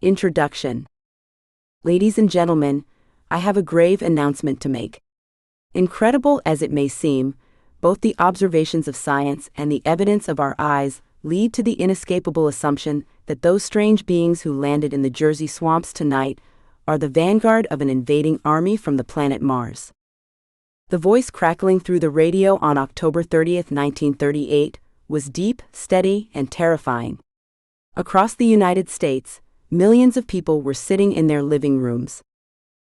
Introduction. Ladies and gentlemen, I have a grave announcement to make. Incredible as it may seem, both the observations of science and the evidence of our eyes lead to the inescapable assumption that those strange beings who landed in the Jersey swamps tonight are the vanguard of an invading army from the planet Mars. The voice crackling through the radio on October 30th, 1938, was deep, steady, and terrifying. Across the United States, millions of people were sitting in their living rooms.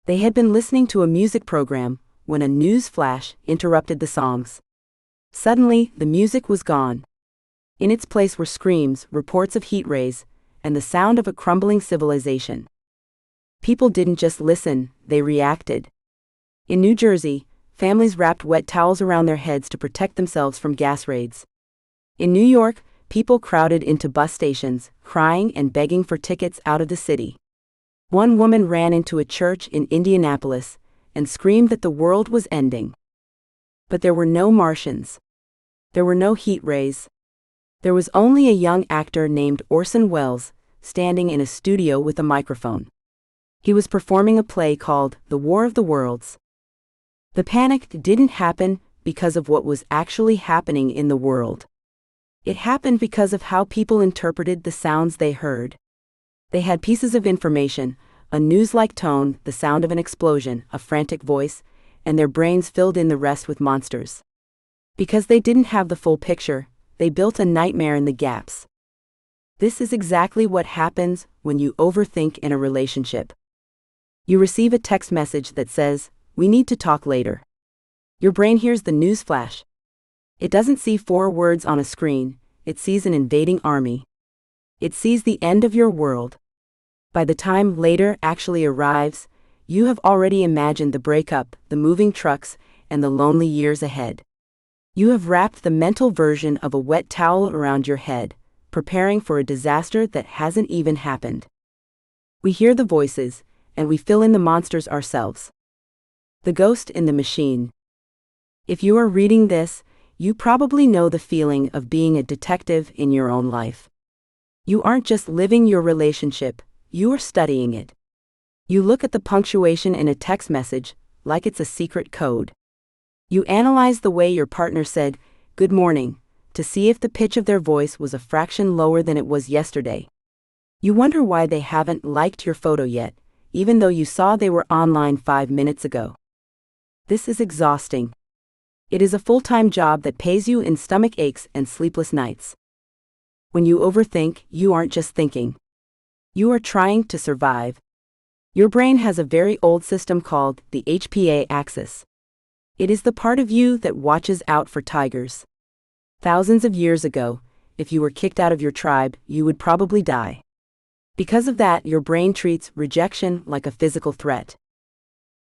They had been listening to a music program when a news flash interrupted the songs. Suddenly, the music was gone. In its place were screams, reports of heat rays, and the sound of a crumbling civilization. People didn't just listen, they reacted. In New Jersey, families wrapped wet towels around their heads to protect themselves from gas raids. In New York, people crowded into bus stations, crying and begging for tickets out of the city. One woman ran into a church in Indianapolis and screamed that the world was ending. But there were no Martians. There were no heat rays. There was only a young actor named Orson Welles, standing in a studio with a microphone. He was performing a play called The War of the Worlds. The panic didn't happen because of what was actually happening in the world. It happened because of how people interpreted the sounds they heard. They had pieces of information, a news-like tone, the sound of an explosion, a frantic voice, and their brains filled in the rest with monsters. Because they didn't have the full picture, they built a nightmare in the gaps. This is exactly what happens when you overthink in a relationship. You receive a text message that says, "We need to talk later." Your brain hears the news flash. It doesn't see 4 words on a screen, it sees an invading army. It sees the end of your world. By the time later actually arrives, you have already imagined the breakup, the moving trucks, and the lonely years ahead. You have wrapped the mental version of a wet towel around your head, preparing for a disaster that hasn't even happened. We hear the voices, and we fill in the monsters ourselves. The ghost in the machine. If you are reading this, you probably know the feeling of being a detective in your own life. You aren't just living your relationship, you are studying it. You look at the punctuation in a text message, like it's a secret code. You analyze the way your partner said, "Good morning," to see if the pitch of their voice was a fraction lower than it was yesterday. You wonder why they haven't liked your photo yet, even though you saw they were online 5 minutes ago. This is exhausting. It is a full-time job that pays you in stomach aches and sleepless nights. When you overthink, you aren't just thinking. You are trying to survive. Your brain has a very old system called the HPA axis. It is the part of you that watches out for tigers. Thousands of years ago, if you were kicked out of your tribe, you would probably die. Because of that, your brain treats rejection like a physical threat.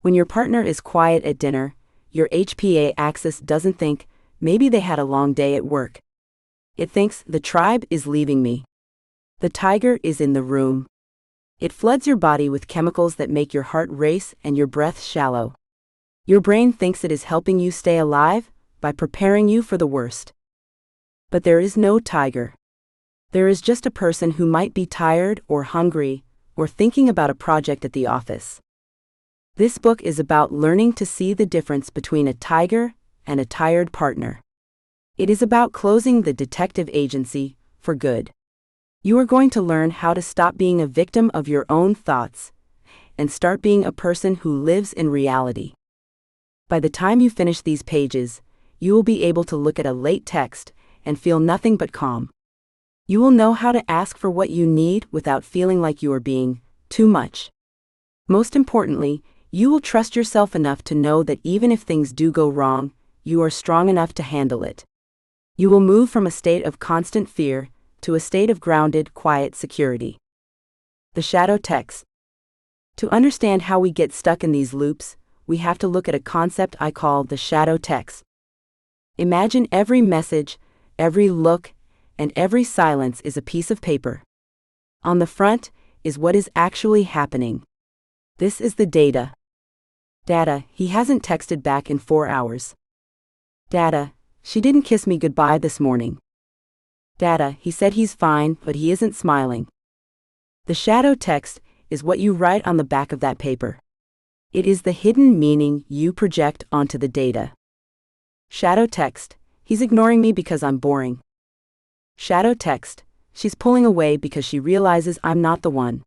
When your partner is quiet at dinner, your HPA axis doesn't think, maybe they had a long day at work. It thinks, the tribe is leaving me. The tiger is in the room. It floods your body with chemicals that make your heart race and your breath shallow. Your brain thinks it is helping you stay alive by preparing you for the worst. But there is no tiger. There is just a person who might be tired or hungry or thinking about a project at the office. This book is about learning to see the difference between a tiger and a tired partner. It is about closing the detective agency for good. You are going to learn how to stop being a victim of your own thoughts and start being a person who lives in reality. By the time you finish these pages, you will be able to look at a late text and feel nothing but calm. You will know how to ask for what you need without feeling like you are being too much. Most importantly, you will trust yourself enough to know that even if things do go wrong, you are strong enough to handle it. You will move from a state of constant fear to a state of grounded, quiet security. The shadow text. To understand how we get stuck in these loops, we have to look at a concept I call the shadow text. Imagine every message, every look, and every silence is a piece of paper. On the front is what is actually happening. This is the data. Data, he hasn't texted back in 4 hours. Data, she didn't kiss me goodbye this morning. Data, he said he's fine, but he isn't smiling. The shadow text is what you write on the back of that paper. It is the hidden meaning you project onto the data. Shadow text: he's ignoring me because I'm boring. Shadow text: she's pulling away because she realizes I'm not the one.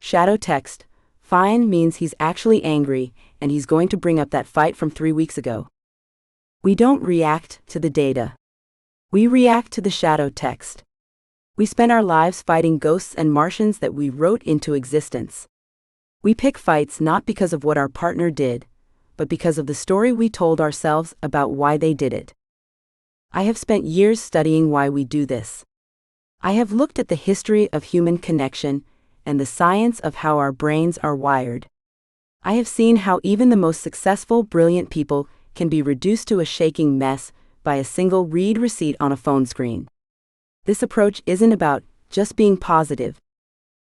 Shadow text: fine means he's actually angry and he's going to bring up that fight from 3 weeks ago. We don't react to the data. We react to the shadow text. We spend our lives fighting ghosts and Martians that we wrote into existence. We pick fights not because of what our partner did, but because of the story we told ourselves about why they did it. I have spent years studying why we do this. I have looked at the history of human connection and the science of how our brains are wired. I have seen how even the most successful, brilliant people can be reduced to a shaking mess by a single read receipt on a phone screen. This approach isn't about just being positive.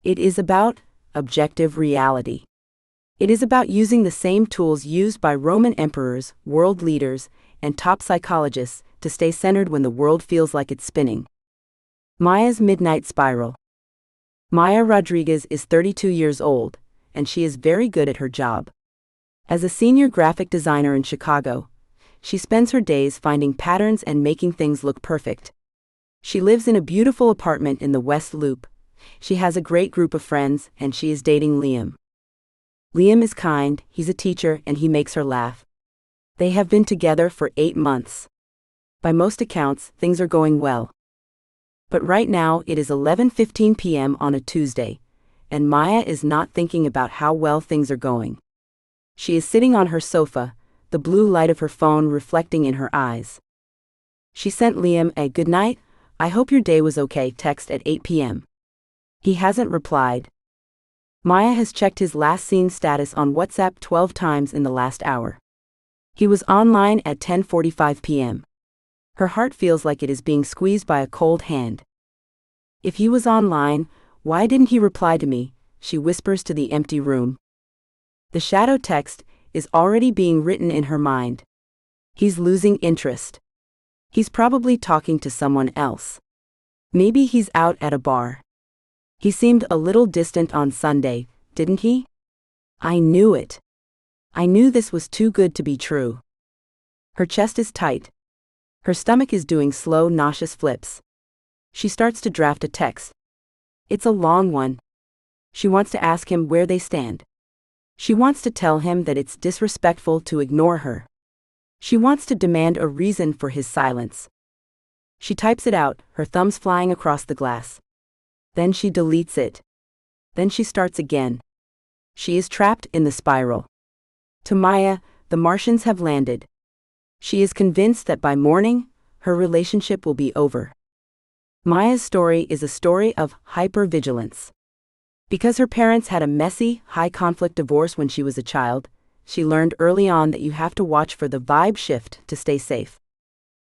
It is about objective reality. It is about using the same tools used by Roman emperors, world leaders, and top psychologists to stay centered when the world feels like it's spinning. Maya's Midnight Spiral. Maya Rodriguez is 32 years old, and she is very good at her job. As a senior graphic designer in Chicago, she spends her days finding patterns and making things look perfect. She lives in a beautiful apartment in the West Loop. She has a great group of friends, and she is dating Liam. Liam is kind, he's a teacher, and he makes her laugh. They have been together for 8 months. By most accounts, things are going well. But right now it is 11:15 p.m. on a Tuesday, and Maya is not thinking about how well things are going. She is sitting on her sofa, the blue light of her phone reflecting in her eyes. She sent Liam a "good night, I hope your day was okay" text at 8 p.m. He hasn't replied. Maya has checked his last seen status on WhatsApp 12 times in the last hour. He was online at 10:45 p.m. Her heart feels like it is being squeezed by a cold hand. If he was online, why didn't he reply to me? She whispers to the empty room. The shadow text is already being written in her mind. He's losing interest. He's probably talking to someone else. Maybe he's out at a bar. He seemed a little distant on Sunday, didn't he? I knew it. I knew this was too good to be true. Her chest is tight. Her stomach is doing slow, nauseous flips. She starts to draft a text. It's a long one. She wants to ask him where they stand. She wants to tell him that it's disrespectful to ignore her. She wants to demand a reason for his silence. She types it out, her thumbs flying across the glass. Then she deletes it. Then she starts again. She is trapped in the spiral. To Maya, the Martians have landed. She is convinced that by morning, her relationship will be over. Maya's story is a story of hypervigilance. Because her parents had a messy, high-conflict divorce when she was a child, she learned early on that you have to watch for the vibe shift to stay safe.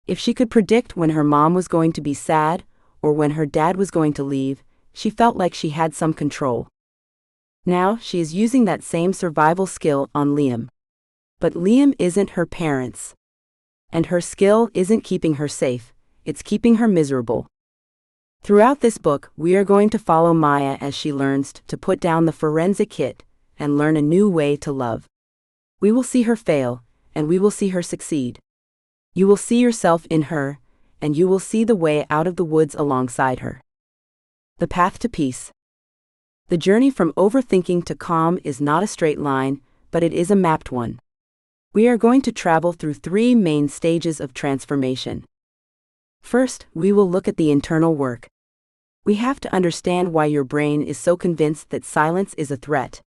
If she could predict when her mom was going to be sad, or when her dad was going to leave, she felt like she had some control. Now she is using that same survival skill on Liam. But Liam isn't her parents. And her skill isn't keeping her safe, it's keeping her miserable. Throughout this book, we are going to follow Maya as she learns to put down the forensic kit and learn a new way to love. We will see her fail, and we will see her succeed. You will see yourself in her, and you will see the way out of the woods alongside her. The path to peace. The journey from overthinking to calm is not a straight line, but it is a mapped one. We are going to travel through 3 main stages of transformation. First, we will look at the internal work. We have to understand why your brain is so convinced that silence is a threat.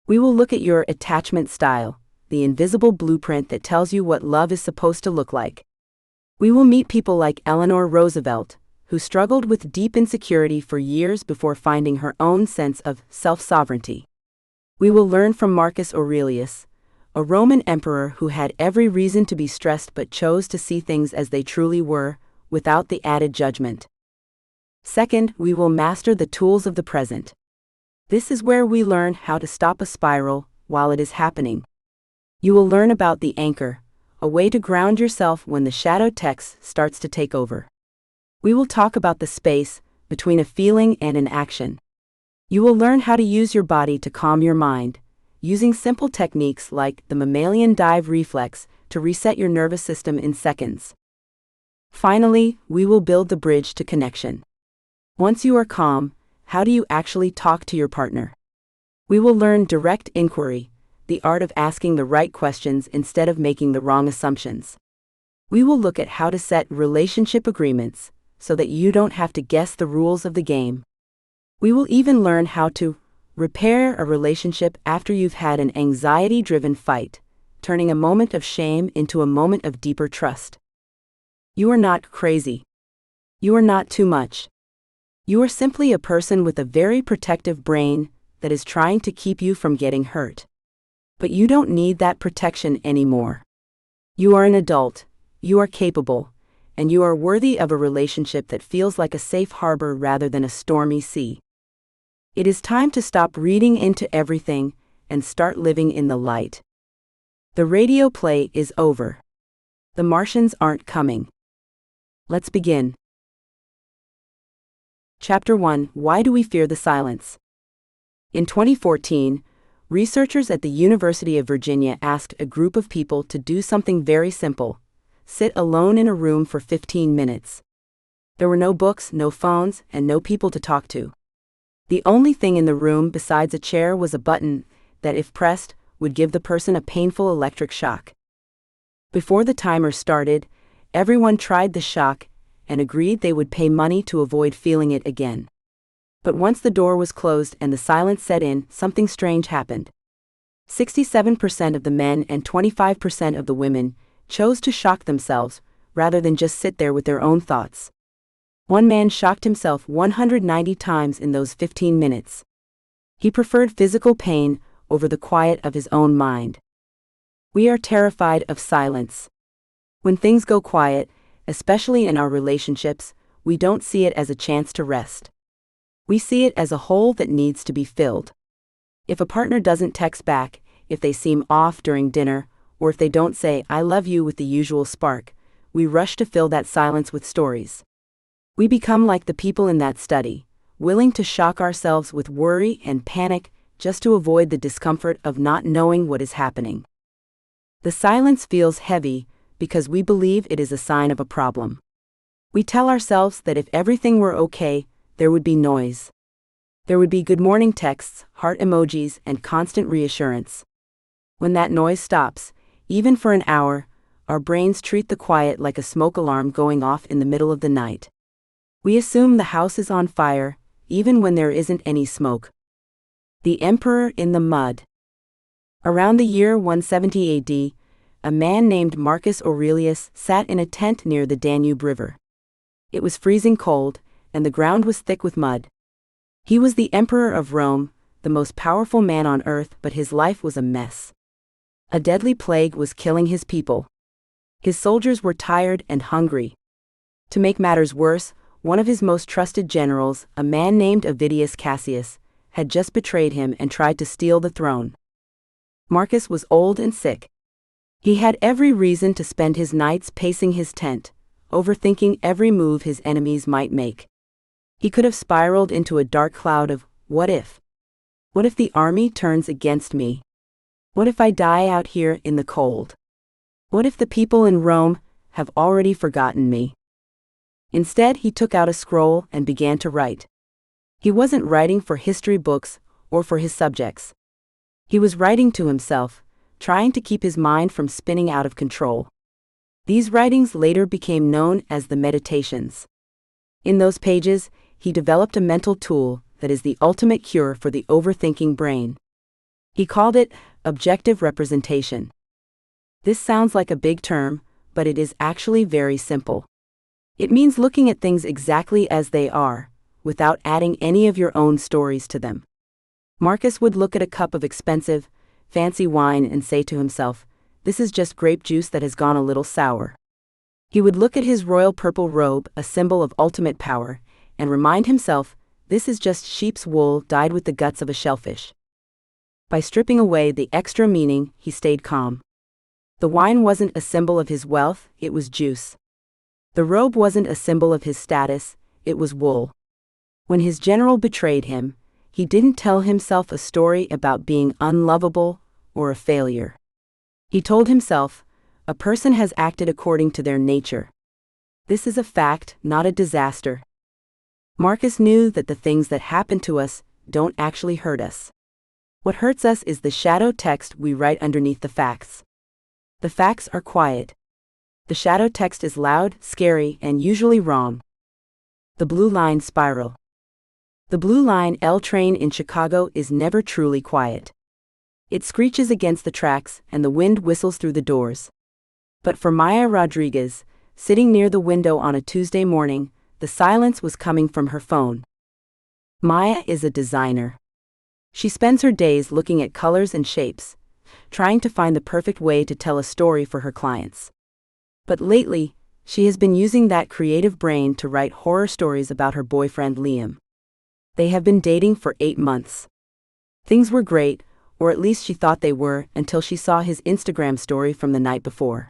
We will look at your attachment style, the invisible blueprint that tells you what love is supposed to look like. We will meet people like Eleanor Roosevelt, who struggled with deep insecurity for years before finding her own sense of self-sovereignty. We will learn from Marcus Aurelius, a Roman emperor who had every reason to be stressed but chose to see things as they truly were, without the added judgment. Second, we will master the tools of the present. This is where we learn how to stop a spiral while it is happening. You will learn about the anchor, a way to ground yourself when the shadow text starts to take over. We will talk about the space between a feeling and an action. You will learn how to use your body to calm your mind, using simple techniques like the mammalian dive reflex to reset your nervous system in seconds. Finally, we will build the bridge to connection. Once you are calm, how do you actually talk to your partner? We will learn direct inquiry, the art of asking the right questions instead of making the wrong assumptions. We will look at how to set relationship agreements so that you don't have to guess the rules of the game. We will even learn how to repair a relationship after you've had an anxiety-driven fight, turning a moment of shame into a moment of deeper trust. You are not crazy. You are not too much. You are simply a person with a very protective brain that is trying to keep you from getting hurt. But you don't need that protection anymore. You are an adult, you are capable, and you are worthy of a relationship that feels like a safe harbor rather than a stormy sea. It is time to stop reading into everything and start living in the light. The radio play is over. The Martians aren't coming. Let's begin. Chapter 1: Why do we fear the silence? In 2014, researchers at the University of Virginia asked a group of people to do something very simple: sit alone in a room for 15 minutes. There were no books, no phones, and no people to talk to. The only thing in the room besides a chair was a button that, if pressed, would give the person a painful electric shock. Before the timer started, everyone tried the shock and agreed they would pay money to avoid feeling it again. But once the door was closed and the silence set in, something strange happened. 67% of the men and 25% of the women chose to shock themselves rather than just sit there with their own thoughts. One man shocked himself 190 times in those 15 minutes. He preferred physical pain over the quiet of his own mind. We are terrified of silence. When things go quiet, especially in our relationships, we don't see it as a chance to rest. We see it as a hole that needs to be filled. If a partner doesn't text back, if they seem off during dinner, or if they don't say "I love you" with the usual spark, we rush to fill that silence with stories. We become like the people in that study, willing to shock ourselves with worry and panic just to avoid the discomfort of not knowing what is happening. The silence feels heavy because we believe it is a sign of a problem. We tell ourselves that if everything were okay, there would be noise. There would be good morning texts, heart emojis, and constant reassurance. When that noise stops, even for an hour, our brains treat the quiet like a smoke alarm going off in the middle of the night. We assume the house is on fire, even when there isn't any smoke. The Emperor in the Mud. Around the year 170 AD, a man named Marcus Aurelius sat in a tent near the Danube River. It was freezing cold, and the ground was thick with mud. He was the Emperor of Rome, the most powerful man on earth, but his life was a mess. A deadly plague was killing his people. His soldiers were tired and hungry. To make matters worse, one of his most trusted generals, a man named Avidius Cassius, had just betrayed him and tried to steal the throne. Marcus was old and sick. He had every reason to spend his nights pacing his tent, overthinking every move his enemies might make. He could have spiraled into a dark cloud of, what if? What if the army turns against me? What if I die out here in the cold? What if the people in Rome have already forgotten me? Instead, he took out a scroll and began to write. He wasn't writing for history books or for his subjects. He was writing to himself, trying to keep his mind from spinning out of control. These writings later became known as the Meditations. In those pages, he developed a mental tool that is the ultimate cure for the overthinking brain. He called it objective representation. This sounds like a big term, but it is actually very simple. It means looking at things exactly as they are, without adding any of your own stories to them. Marcus would look at a cup of expensive, fancy wine and say to himself, "This is just grape juice that has gone a little sour." He would look at his royal purple robe, a symbol of ultimate power, and remind himself, "This is just sheep's wool dyed with the guts of a shellfish." By stripping away the extra meaning, he stayed calm. The wine wasn't a symbol of his wealth, it was juice. The robe wasn't a symbol of his status, it was wool. When his general betrayed him, he didn't tell himself a story about being unlovable or a failure. He told himself, a person has acted according to their nature. This is a fact, not a disaster. Marcus knew that the things that happen to us don't actually hurt us. What hurts us is the shadow text we write underneath the facts. The facts are quiet. The shadow text is loud, scary, and usually wrong. The Blue Line Spiral. The Blue Line L train in Chicago is never truly quiet. It screeches against the tracks and the wind whistles through the doors. But for Maya Rodriguez, sitting near the window on a Tuesday morning, the silence was coming from her phone. Maya is a designer. She spends her days looking at colors and shapes, trying to find the perfect way to tell a story for her clients. But lately, she has been using that creative brain to write horror stories about her boyfriend Liam. They have been dating for 8 months. Things were great, or at least she thought they were, until she saw his Instagram story from the night before.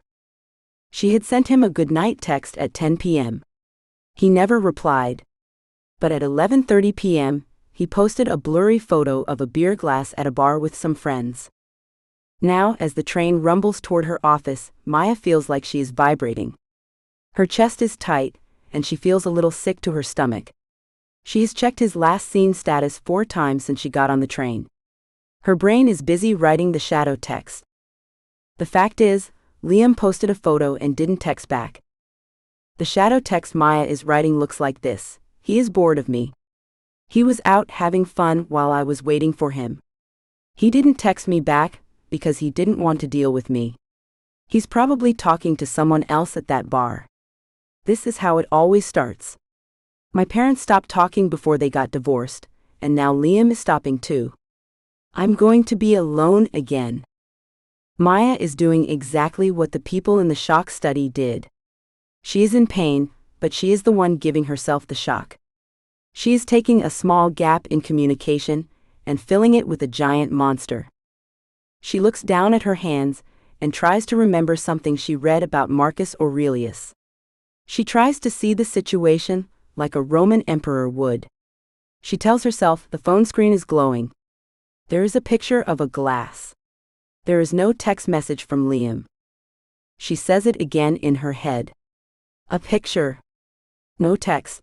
She had sent him a goodnight text at 10 p.m. He never replied. But at 11:30 p.m., he posted a blurry photo of a beer glass at a bar with some friends. Now, as the train rumbles toward her office, Maya feels like she is vibrating. Her chest is tight, and she feels a little sick to her stomach. She has checked his last seen status 4 times since she got on the train. Her brain is busy writing the shadow text. The fact is, Liam posted a photo and didn't text back. The shadow text Maya is writing looks like this: he is bored of me. He was out having fun while I was waiting for him. He didn't text me back because he didn't want to deal with me. He's probably talking to someone else at that bar. This is how it always starts. My parents stopped talking before they got divorced, and now Liam is stopping too. I'm going to be alone again. Maya is doing exactly what the people in the shock study did. She is in pain, but she is the one giving herself the shock. She is taking a small gap in communication and filling it with a giant monster. She looks down at her hands and tries to remember something she read about Marcus Aurelius. She tries to see the situation like a Roman emperor would. She tells herself the phone screen is glowing. There is a picture of a glass. There is no text message from Liam. She says it again in her head. A picture. No text.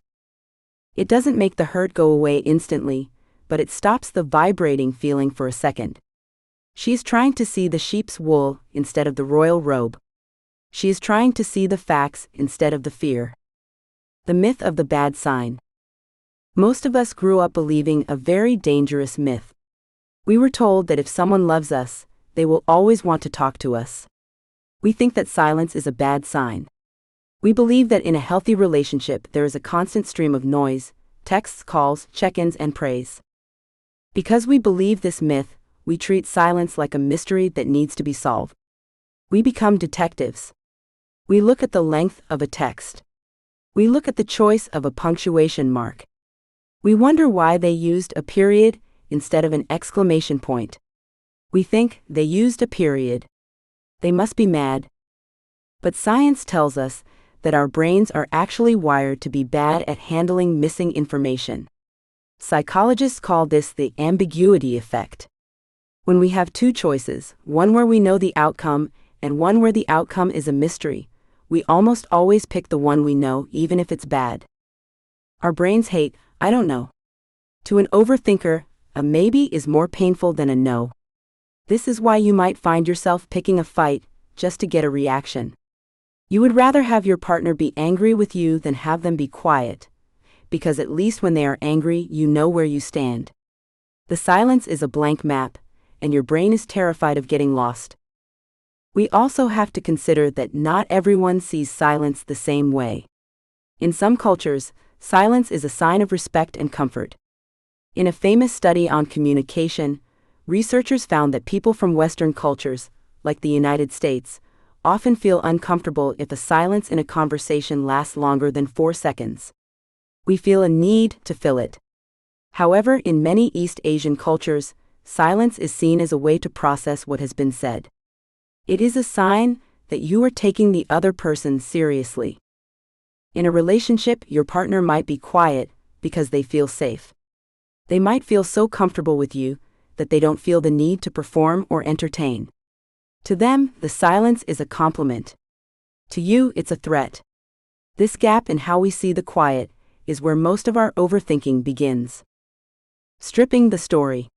It doesn't make the hurt go away instantly, but it stops the vibrating feeling for a second. She is trying to see the sheep's wool instead of the royal robe. She is trying to see the facts instead of the fear. The myth of the bad sign. Most of us grew up believing a very dangerous myth. We were told that if someone loves us, they will always want to talk to us. We think that silence is a bad sign. We believe that in a healthy relationship there is a constant stream of noise, texts, calls, check-ins, and praise. Because we believe this myth, we treat silence like a mystery that needs to be solved. We become detectives. We look at the length of a text. We look at the choice of a punctuation mark. We wonder why they used a period instead of an exclamation point. We think they used a period. They must be mad. But science tells us that our brains are actually wired to be bad at handling missing information. Psychologists call this the ambiguity effect. When we have 2 choices, one where we know the outcome and one where the outcome is a mystery, we almost always pick the one we know, even if it's bad. Our brains hate, I don't know. To an overthinker, a maybe is more painful than a no. This is why you might find yourself picking a fight just to get a reaction. You would rather have your partner be angry with you than have them be quiet, because at least when they are angry, you know where you stand. The silence is a blank map, and your brain is terrified of getting lost. We also have to consider that not everyone sees silence the same way. In some cultures, silence is a sign of respect and comfort. In a famous study on communication, researchers found that people from Western cultures, like the United States, often feel uncomfortable if a silence in a conversation lasts longer than 4 seconds. We feel a need to fill it. However, in many East Asian cultures, silence is seen as a way to process what has been said. It is a sign that you are taking the other person seriously. In a relationship, your partner might be quiet because they feel safe. They might feel so comfortable with you that they don't feel the need to perform or entertain. To them, the silence is a compliment. To you, it's a threat. This gap in how we see the quiet is where most of our overthinking begins. Stripping the story.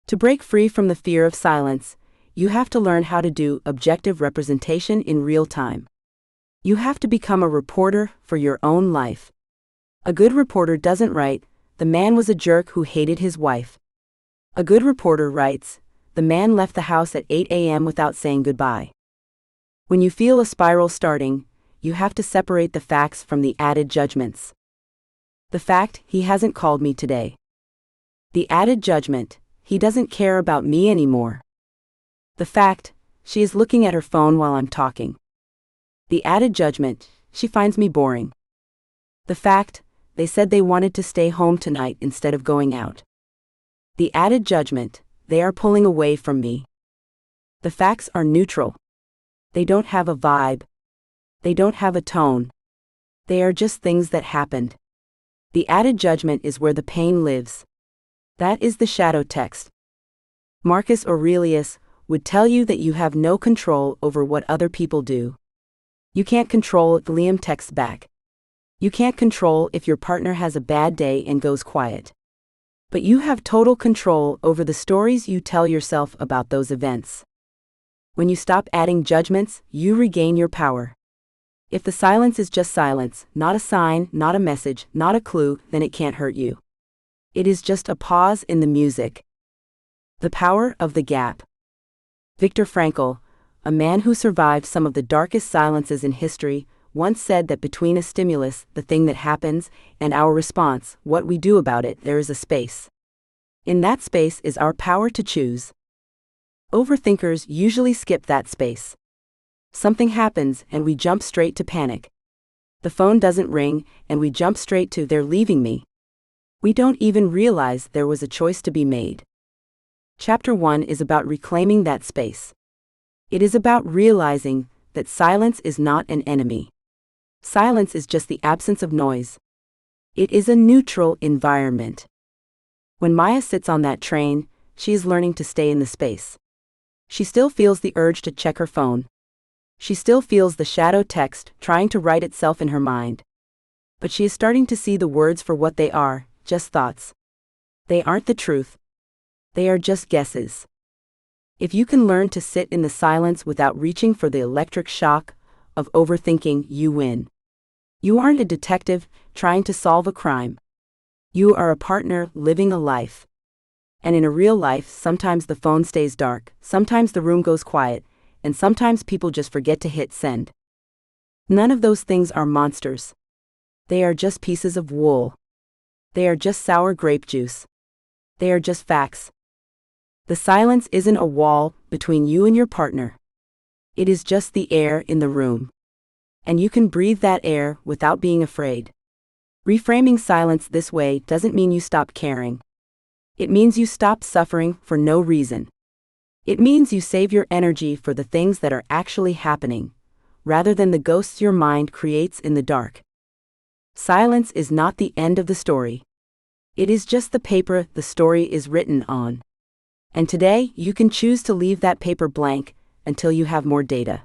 To break free from the fear of silence, you have to learn how to do objective representation in real time. You have to become a reporter for your own life. A good reporter doesn't write, "The man was a jerk who hated his wife." A good reporter writes, "The man left the house at 8 a.m. without saying goodbye." When you feel a spiral starting, you have to separate the facts from the added judgments. The fact, he hasn't called me today. The added judgment, he doesn't care about me anymore. The fact, she is looking at her phone while I'm talking. The added judgment, she finds me boring. The fact, they said they wanted to stay home tonight instead of going out. The added judgment, they are pulling away from me. The facts are neutral. They don't have a vibe. They don't have a tone. They are just things that happened. The added judgment is where the pain lives. That is the shadow text. Marcus Aurelius would tell you that you have no control over what other people do. You can't control if Liam texts back. You can't control if your partner has a bad day and goes quiet. But you have total control over the stories you tell yourself about those events. When you stop adding judgments, you regain your power. If the silence is just silence, not a sign, not a message, not a clue, then it can't hurt you. It is just a pause in the music. The power of the gap. Viktor Frankl, a man who survived some of the darkest silences in history, once said that between a stimulus, the thing that happens, and our response, what we do about it, there is a space. In that space is our power to choose. Overthinkers usually skip that space. Something happens and we jump straight to panic. The phone doesn't ring and we jump straight to "they're leaving me." We don't even realize there was a choice to be made. Chapter 1 is about reclaiming that space. It is about realizing that silence is not an enemy. Silence is just the absence of noise. It is a neutral environment. When Maya sits on that train, she is learning to stay in the space. She still feels the urge to check her phone. She still feels the shadow text trying to write itself in her mind. But she is starting to see the words for what they are, just thoughts. They aren't the truth. They are just guesses. If you can learn to sit in the silence without reaching for the electric shock of overthinking, you win. You aren't a detective trying to solve a crime. You are a partner living a life. And in a real life, sometimes the phone stays dark, sometimes the room goes quiet, and sometimes people just forget to hit send. None of those things are monsters. They are just pieces of wool. They are just sour grape juice. They are just facts. The silence isn't a wall between you and your partner. It is just the air in the room. And you can breathe that air without being afraid. Reframing silence this way doesn't mean you stop caring. It means you stop suffering for no reason. It means you save your energy for the things that are actually happening, rather than the ghosts your mind creates in the dark. Silence is not the end of the story. It is just the paper the story is written on. And today, you can choose to leave that paper blank until you have more data.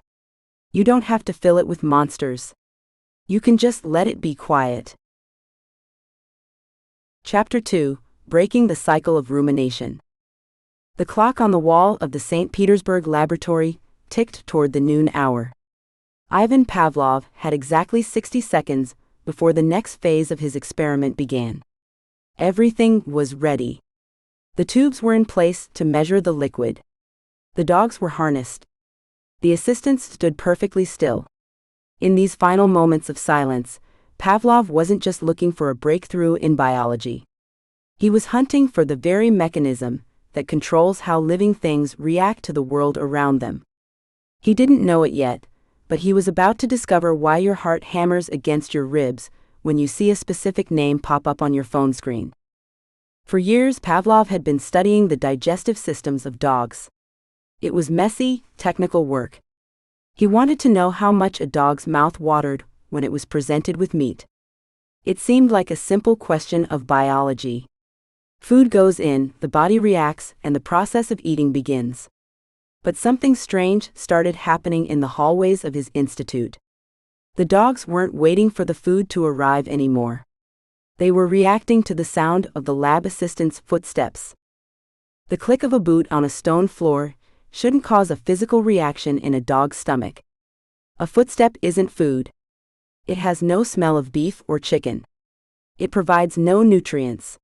You don't have to fill it with monsters. You can just let it be quiet. Chapter 2: Breaking the Cycle of Rumination. The clock on the wall of the St. Petersburg laboratory ticked toward the noon hour. Ivan Pavlov had exactly 60 seconds before the next phase of his experiment began. Everything was ready. The tubes were in place to measure the liquid. The dogs were harnessed. The assistants stood perfectly still. In these final moments of silence, Pavlov wasn't just looking for a breakthrough in biology. He was hunting for the very mechanism that controls how living things react to the world around them. He didn't know it yet, but he was about to discover why your heart hammers against your ribs when you see a specific name pop up on your phone screen. For years, Pavlov had been studying the digestive systems of dogs. It was messy, technical work. He wanted to know how much a dog's mouth watered when it was presented with meat. It seemed like a simple question of biology. Food goes in, the body reacts, and the process of eating begins. But something strange started happening in the hallways of his institute. The dogs weren't waiting for the food to arrive anymore. They were reacting to the sound of the lab assistant's footsteps. The click of a boot on a stone floor shouldn't cause a physical reaction in a dog's stomach. A footstep isn't food. It has no smell of beef or chicken. It provides no nutrients.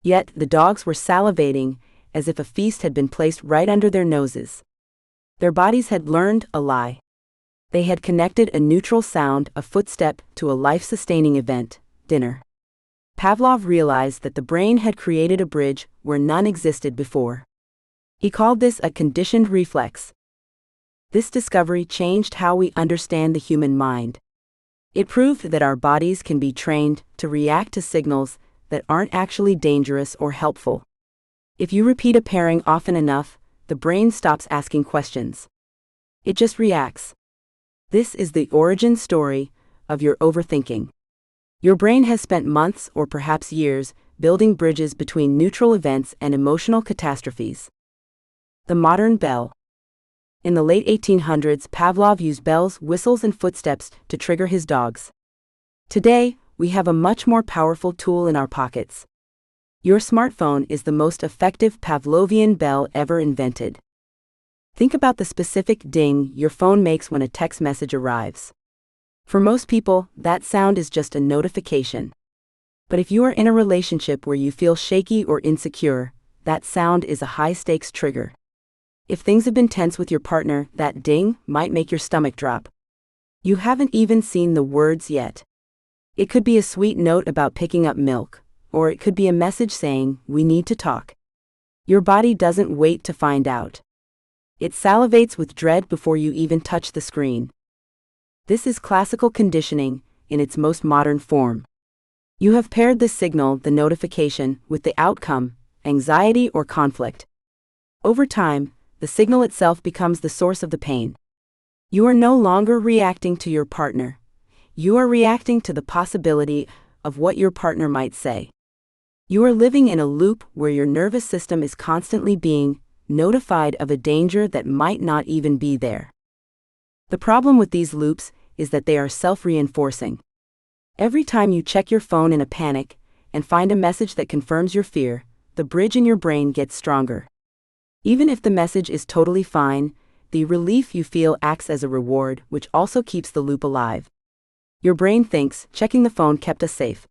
Yet the dogs were salivating, as if a feast had been placed right under their noses. Their bodies had learned a lie. They had connected a neutral sound, a footstep, to a life-sustaining event, dinner. Pavlov realized that the brain had created a bridge where none existed before. He called this a conditioned reflex. This discovery changed how we understand the human mind. It proved that our bodies can be trained to react to signals that aren't actually dangerous or helpful. If you repeat a pairing often enough, the brain stops asking questions. It just reacts. This is the origin story of your overthinking. Your brain has spent months or perhaps years building bridges between neutral events and emotional catastrophes. The modern bell. In the late 1800s, Pavlov used bells, whistles, and footsteps to trigger his dogs. Today, we have a much more powerful tool in our pockets. Your smartphone is the most effective Pavlovian bell ever invented. Think about the specific ding your phone makes when a text message arrives. For most people, that sound is just a notification. But if you are in a relationship where you feel shaky or insecure, that sound is a high-stakes trigger. If things have been tense with your partner, that ding might make your stomach drop. You haven't even seen the words yet. It could be a sweet note about picking up milk, or it could be a message saying, "We need to talk." Your body doesn't wait to find out. It salivates with dread before you even touch the screen. This is classical conditioning in its most modern form. You have paired the signal, the notification, with the outcome, anxiety or conflict. Over time, the signal itself becomes the source of the pain. You are no longer reacting to your partner. You are reacting to the possibility of what your partner might say. You are living in a loop where your nervous system is constantly being notified of a danger that might not even be there. The problem with these loops is that they are self-reinforcing. Every time you check your phone in a panic and find a message that confirms your fear, the bridge in your brain gets stronger. Even if the message is totally fine, the relief you feel acts as a reward, which also keeps the loop alive. Your brain thinks, checking the phone kept us safe.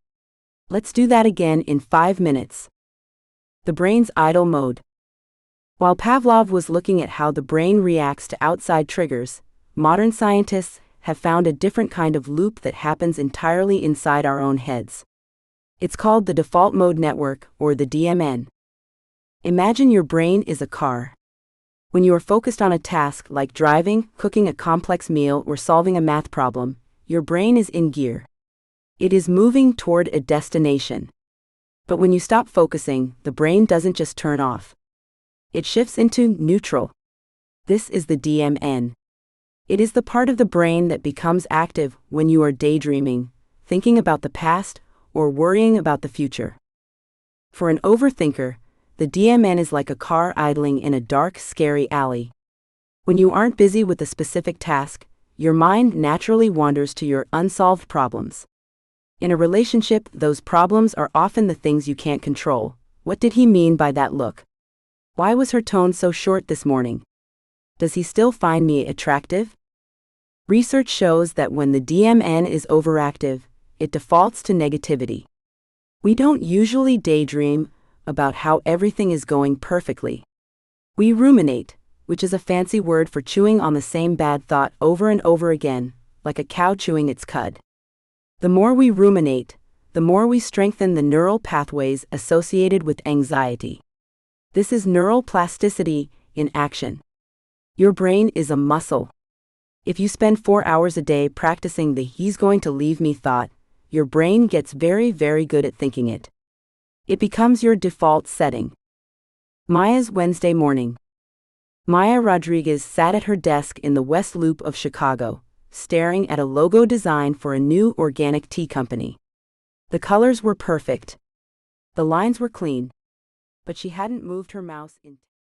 Let's do that again in 5 minutes. The brain's idle mode. While Pavlov was looking at how the brain reacts to outside triggers, modern scientists have found a different kind of loop that happens entirely inside our own heads. It's called the default mode network, or the DMN. Imagine your brain is a car. When you are focused on a task like driving, cooking a complex meal, or solving a math problem, your brain is in gear. It is moving toward a destination. But when you stop focusing, the brain doesn't just turn off. It shifts into neutral. This is the DMN. It is the part of the brain that becomes active when you are daydreaming, thinking about the past, or worrying about the future. For an overthinker, the DMN is like a car idling in a dark, scary alley. When you aren't busy with a specific task, your mind naturally wanders to your unsolved problems. In a relationship, those problems are often the things you can't control. What did he mean by that look? Why was her tone so short this morning? Does he still find me attractive? Research shows that when the DMN is overactive, it defaults to negativity. We don't usually daydream about how everything is going perfectly. We ruminate, which is a fancy word for chewing on the same bad thought over and over again, like a cow chewing its cud. The more we ruminate, the more we strengthen the neural pathways associated with anxiety. This is neural plasticity in action. Your brain is a muscle. If you spend 4 hours a day practicing the "he's going to leave me" thought, your brain gets very, very good at thinking it. It becomes your default setting. Maya's Wednesday morning. Maya Rodriguez sat at her desk in the West Loop of Chicago, staring at a logo design for a new organic tea company. The colors were perfect. The lines were clean. but she hadn't moved her mouse in